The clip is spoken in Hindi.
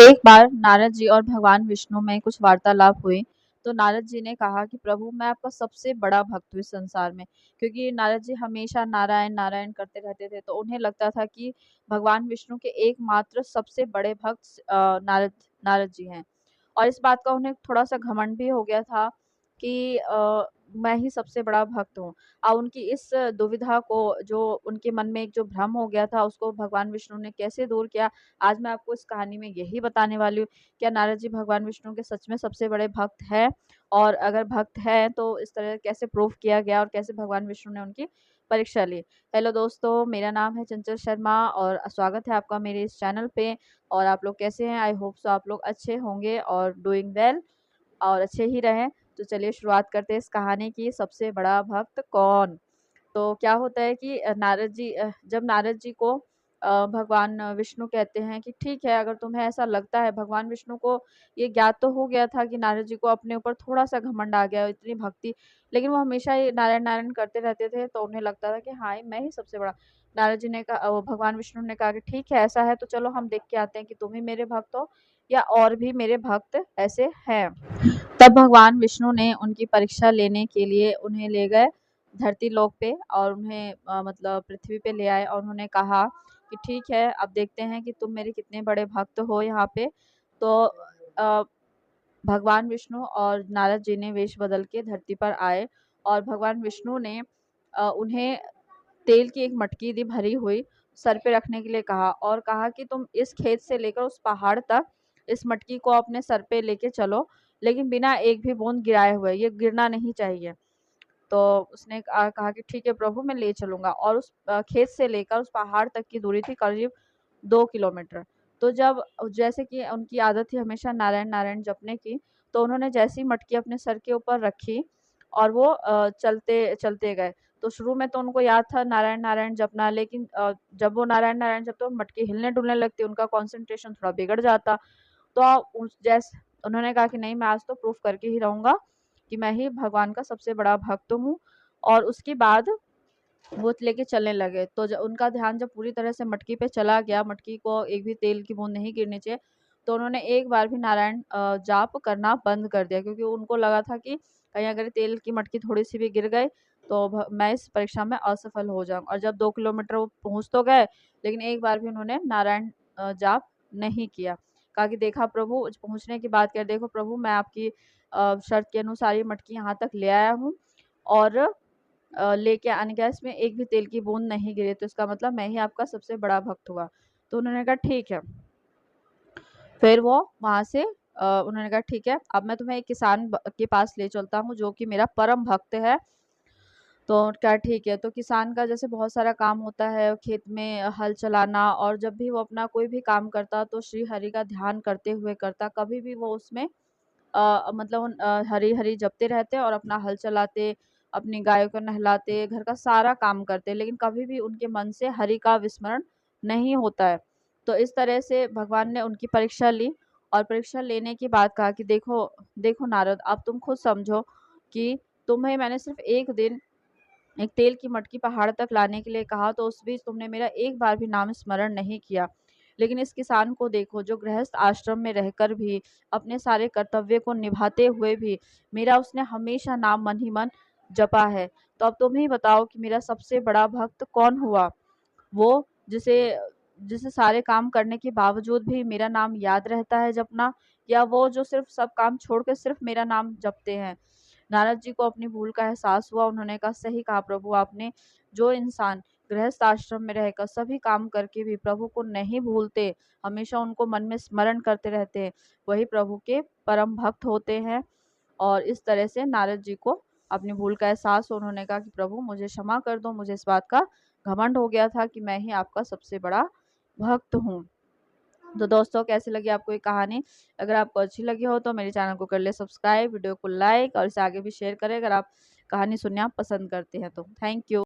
एक बार नारद जी और भगवान विष्णु में कुछ वार्तालाप हुई। तो नारद जी ने कहा कि प्रभु, मैं आपका सबसे बड़ा भक्त हूँ इस संसार में। क्योंकि नारद जी हमेशा नारायण नारायण करते रहते थे, तो उन्हें लगता था कि भगवान विष्णु के एकमात्र सबसे बड़े भक्त नारद नारद जी हैं। और इस बात का उन्हें थोड़ा-सा घमंड भी हो गया था कि मैं ही सबसे बड़ा भक्त हूँ। उनकी इस दुविधा को, जो उनके मन में एक जो भ्रम हो गया था, उसको भगवान विष्णु ने कैसे दूर किया, आज मैं आपको इस कहानी में यही बताने वाली हूँ। क्या नारद जी भगवान विष्णु के सच में सबसे बड़े भक्त हैं? और अगर भक्त हैं तो इस तरह कैसे प्रूव किया गया और कैसे भगवान विष्णु ने उनकी परीक्षा ली? हेलो दोस्तों, मेरा नाम है चंचल शर्मा और स्वागत है आपका मेरे इस चैनल पे। और आप लोग कैसे हैं? आई होप सो आप लोग अच्छे होंगे और डूइंग वेल और अच्छे ही रहें। तो चलिए शुरुआत करते हैं इस कहानी की, सबसे बड़ा भक्त कौन? तो क्या होता है कि जब नारद जी को भगवान विष्णु कहते हैं कि ठीक है, अगर तुम्हें ऐसा लगता है, भगवान विष्णु को ये ज्ञात तो हो गया था कि नारद जी को अपने ऊपर थोड़ा-सा घमंड आ गया, इतनी भक्ति, लेकिन वो हमेशा ये नारायण नारायण करते रहते थे, तो उन्हें लगता था कि हाँ, मैं ही सबसे बड़ा। नारद जी ने कहा, भगवान विष्णु ने कहा कि ठीक है, ऐसा है तो चलो हम देख के आते हैं कि तुम ही मेरे भक्त हो या और भी मेरे भक्त ऐसे हैं। तब भगवान विष्णु ने उनकी परीक्षा लेने के लिए उन्हें ले गए धरती लोक पे और उन्हें मतलब पृथ्वी पे ले आए और उन्होंने कहा कि ठीक है, अब देखते हैं कि तुम मेरे कितने बड़े भक्त हो यहाँ पे। तो अ, भगवान विष्णु और नारद जी ने वेश बदल के धरती पर आए और भगवान विष्णु ने उन्हें तेल की एक मटकी दी भरी हुई, सर पे रखने के लिए कहा और कहा कि तुम इस खेत से लेकर उस पहाड़ तक इस मटकी को अपने सर पे लेके चलो, लेकिन बिना एक भी बूंद गिराए हुए, ये गिरना नहीं चाहिए। तो उसने कहा कि ठीक है प्रभु, मैं ले चलूँगा। और उस खेत से लेकर उस पहाड़ तक की दूरी थी करीब 2 किलोमीटर। तो जब जैसे कि उनकी आदत थी हमेशा नारायण नारायण जपने की, तो उन्होंने जैसे ही मटकी अपने सर के ऊपर रखी और वो चलते चलते गए। तो शुरू में तो उनको याद था नारायण नारायण जपना, लेकिन जब वो नारायण नारायण जपते तो मटकी हिलने डुलने लगती, उनका कंसंट्रेशन थोड़ा बिगड़ जाता। तो उस जैस उन्होंने कहा कि नहीं, मैं आज तो प्रूफ करके ही रहूँगा कि मैं ही भगवान का सबसे बड़ा भक्त हूँ। और उसके बाद वो लेके चलने लगे। तो उनका ध्यान जब पूरी तरह से मटकी पे चला गया, मटकी को एक भी तेल की बूंद नहीं गिरनी चाहिए, तो उन्होंने एक बार भी नारायण जाप करना बंद कर दिया, क्योंकि उनको लगा था कि कहीं अगर तेल की मटकी थोड़ी-सी भी गिर गई तो मैं इस परीक्षा में असफल हो जाऊँ। और जब 2 किलोमीटर वो पहुँच तो गए, लेकिन एक बार भी उन्होंने नारायण जाप नहीं किया। कहा कि देखा प्रभु, पहुँचने की बात कर, देखो प्रभु, मैं आपकी शर्त के अनुसार ये मटकी यहाँ तक ले आया हूँ और लेके आने के बाद इसमें एक भी तेल की बूंद नहीं गिरी, तो इसका मतलब मैं ही आपका सबसे बड़ा भक्त हुआ। तो उन्होंने कहा ठीक है। फिर वो वहाँ से उन्होंने कहा ठीक है, अब मैं तुम्हें एक किसान के पास ले चलता हूँ जो कि मेरा परम भक्त है। तो क्या ठीक है, तो किसान का जैसे बहुत सारा काम होता है, खेत में हल चलाना, और जब भी वो अपना कोई भी काम करता तो श्री हरि का ध्यान करते हुए करता, कभी भी वो उसमें मतलब हरि हरि जपते रहते और अपना हल चलाते, अपनी गायों को नहलाते, घर का सारा काम करते, लेकिन कभी भी उनके मन से हरि का विस्मरण नहीं होता है। तो इस तरह से भगवान ने उनकी परीक्षा ली और परीक्षा लेने के बाद कहा कि देखो देखो नारद, अब तुम खुद समझो कि तुम्हें मैंने सिर्फ एक दिन एक तेल की मटकी पहाड़ तक लाने के लिए कहा, तो उस बीच तुमने मेरा एक बार भी नाम स्मरण नहीं किया। लेकिन इस किसान को देखो, जो गृहस्थ आश्रम में रहकर भी अपने सारे कर्तव्य को निभाते हुए भी मेरा उसने हमेशा नाम मन ही मन जपा है। तो अब तुम ही बताओ कि मेरा सबसे बड़ा भक्त कौन हुआ? वो जिसे जिसे सारे काम करने के बावजूद भी मेरा नाम याद रहता है जपना, या वो जो सिर्फ सब काम छोड़ के सिर्फ मेरा नाम जपते हैं? नारद जी को अपनी भूल का एहसास हुआ। उन्होंने कहा सही कहा प्रभु आपने, जो इंसान गृहस्थ आश्रम में रहकर सभी काम करके भी प्रभु को नहीं भूलते, हमेशा उनको मन में स्मरण करते रहते हैं, वही प्रभु के परम भक्त होते हैं। और इस तरह से नारद जी को अपनी भूल का एहसास हो, उन्होंने कहा कि प्रभु मुझे क्षमा कर दो, मुझे इस बात का घमंड हो गया था कि मैं ही आपका सबसे बड़ा भक्त हूँ। तो दोस्तों, कैसी लगी आपको ये कहानी? अगर आपको अच्छी लगी हो तो मेरे चैनल को कर ले सब्सक्राइब, वीडियो को लाइक और इसे आगे भी शेयर करें अगर आप कहानी सुनना पसंद करते हैं तो। Thank you.